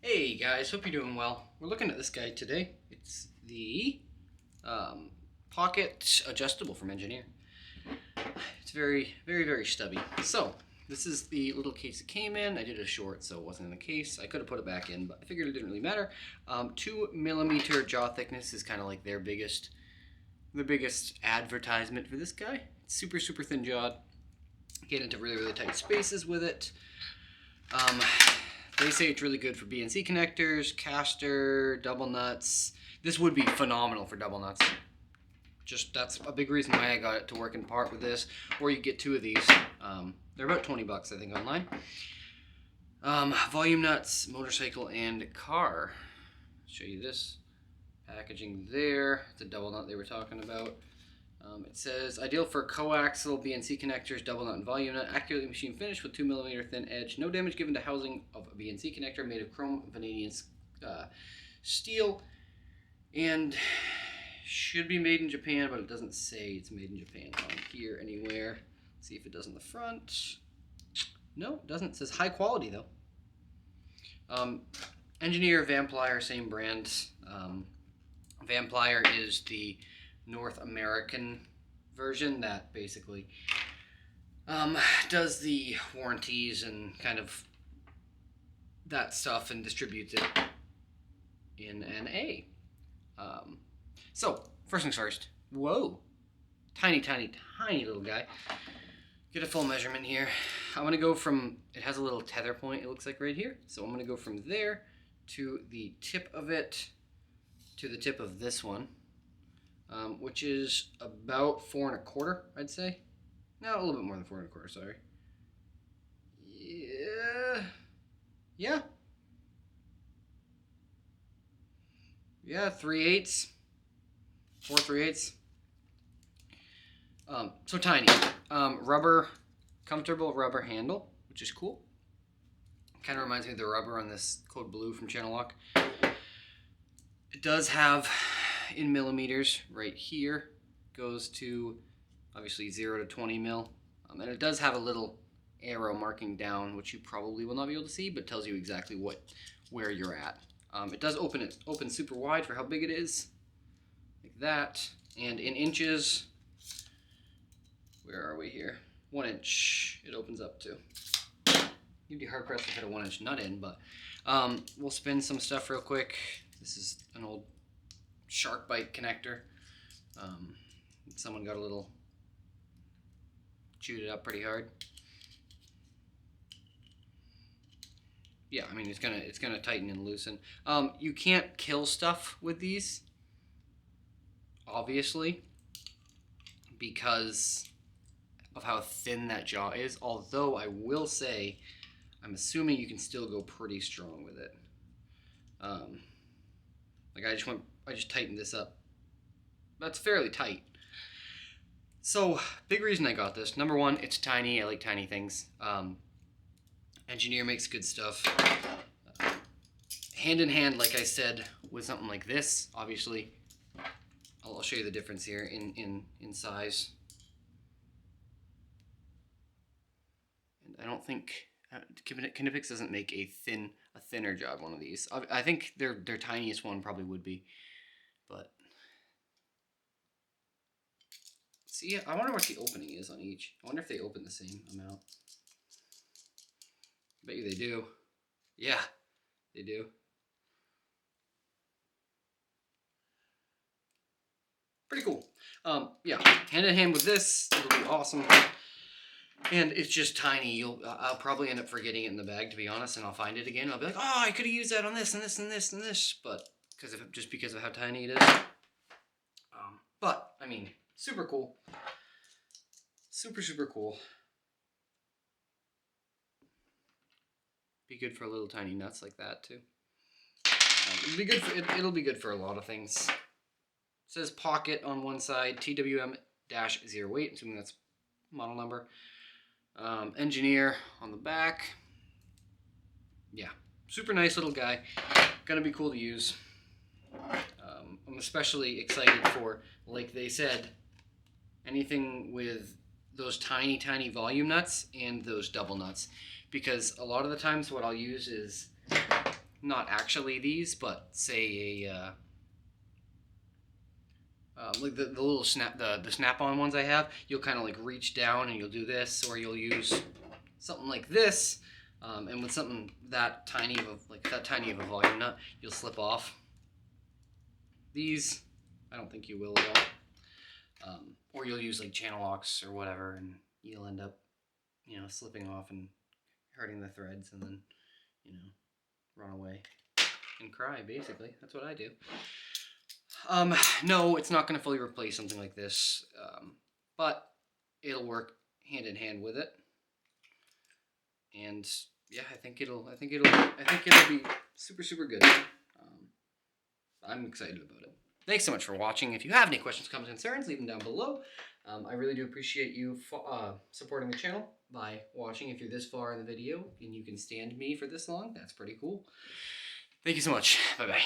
Hey guys, hope you're doing well. We're looking at this guy today. It's the pocket adjustable from Engineer. It's very stubby. So this is the little case it came in. I did a short, so it wasn't in the case. I could have put it back in, but I figured it didn't really matter. 2mm jaw thickness is kind of like the biggest advertisement for this guy. It's super thin jawed. Get into really tight spaces with it. They say it's really good for BNC connectors, caster, double nuts. This would be phenomenal for double nuts. Just that's a big reason why I got it to work in part with this. Or you get two of these. They're about 20 bucks, I think, online. Volume nuts, motorcycle, and car. Show you this packaging there. It's a double nut they were talking about. It says, ideal for coaxial BNC connectors, double nut and volume nut, accurately machine finished with 2mm thin edge. No damage given to housing of a BNC connector made of chrome vanadium steel. And should be made in Japan, but it doesn't say it's made in Japan on here anywhere. Let's see if it does in the front. No, it doesn't. It says high quality though. Engineer, Pliers, same brand. Pliers is the North American version that basically does the warranties and kind of that stuff and distributes it in NA. So first things first. Whoa, tiny little guy. Get a full measurement here. I'm gonna go from, it has a little tether point, it looks like right here. So I'm gonna go from there to the tip of it to the tip of this one. Which is about 4 1/4, I'd say. No, a little bit more than 4 1/4, sorry. Yeah, 3/8, 4 3/8. So tiny. Comfortable rubber handle, which is cool. Kind of reminds me of the rubber on this Code Blue from Channel Lock. It does have in millimeters right here, goes to obviously 0 to 20 mil, and it does have a little arrow marking down, which you probably will not be able to see, but tells you exactly where you're at. It does open super wide for how big it is, like that, and in inches, where are we here? 1 inch it opens up to. You'd be hard pressed to fit a 1 inch nut in, but we'll spin some stuff real quick. This is an old shark bite connector. Someone got a little chewed it up pretty hard. Yeah, I mean it's gonna tighten and loosen. You can't kill stuff with these, obviously, because of how thin that jaw is. Although I will say, I'm assuming you can still go pretty strong with it. Like I just tightened this up. That's fairly tight. So, big reason I got this. Number one, it's tiny. I like tiny things. Engineer makes good stuff. Hand in hand, like I said, with something like this, obviously. I'll show you the difference here in size. And I don't think Knipex doesn't make a thinner job one of these. I think their tiniest one probably would be, but see, I wonder what the opening is on each. I wonder if they open the same amount. Bet you they do. Yeah, they do. Pretty cool. Yeah, hand in hand with this, it'll be awesome. And it's just tiny. I'll probably end up forgetting it in the bag, to be honest, and I'll find it again. I'll be like, oh, I could have used that on this and this and this and this, but just because of how tiny it is. But I mean, super cool. Super cool. Be good for little tiny nuts like that too. It'll be good for a lot of things. It says pocket on one side, TWM-08, assuming that's model number. Engineer on the back. Yeah, super nice little guy. Gonna be cool to use. I'm especially excited for, like they said, anything with those tiny volume nuts and those double nuts, because a lot of the times what I'll use is not actually these, but say a like the little the snap-on ones I have, you'll kind of like reach down and you'll do this, or you'll use something like this, and with something that tiny of a volume nut, you'll slip off. These, I don't think you will at all. Or you'll use like channel locks or whatever, and you'll end up, you know, slipping off and hurting the threads, and then, you know, run away and cry. Basically, that's what I do. No, it's not going to fully replace something like this, but it'll work hand in hand with it. And yeah, I think it'll be super, super good. I'm excited about it. Thanks so much for watching. If you have any questions, comments, concerns, leave them down below. I really do appreciate you supporting the channel by watching. If you're this far in the video and you can stand me for this long, that's pretty cool. Thank you so much. Bye-bye.